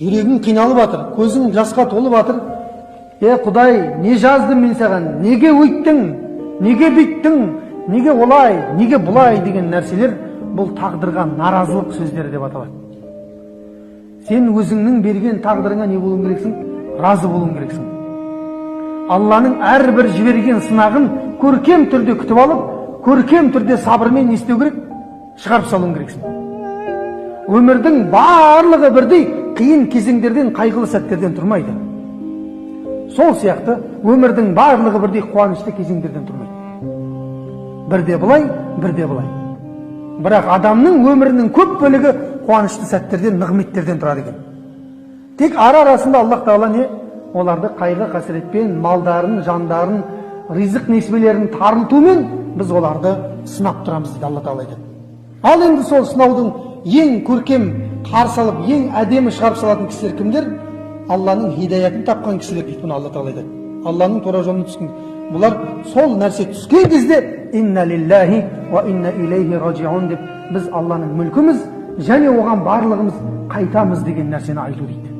Жүрегің қиналып жатыр, көзің жасқа толып жатыр. Құдай, не жаздым мен саған? Неге өйттің? Неге бүйттің? Неге олай? Неге бұлай деген нәрселер бұл тағдырға наразылық сөздері деп аталады. Сен өзіңнің берген тағдырыңа не болуың керексің? Разы болуың керексің. Алланың әрбір жіберген сынағын көркем түрде күтіп алып, көркем түрде сабырмен не істеу керек? Шығарып салуың керексің. Өмірдің барлығы бірдей қиын кезеңдерден, қайғылы сәттерден тұрмайды. Сол сияқты өмірдің барлығы бірдей қуанышты кезеңдерден тұрмайды. Бірде бұлай, бірде бұлай. Бірақ адамның өмірінің көп бөлігі қуанышты сәттерден, нығметтерден тұрады екен. Тек арасында Аллах Тағала не? Оларды қайғы қасіретпен, малдарын, жандарын, ризық несібелерін тарылтумен біз оларды сынап тұрамыз дейді Алла Тағала айтады. Ал енді сол сынаудың ең көркем қарсы алып, ең әдемі шығарып салатын кісілер кімдер? Алланың хидаятын тапқан кісілер дейді. Бұны Алла Тағала айтады. Алланың тура жолына түскен. Бұлар сол нәрсе түскен кезде инна лиллахи ва инна илейхи раджиун деп біз Алланың мүлкіміз және оған барлығымыз қайтамыз деген нәрсені айту дейді.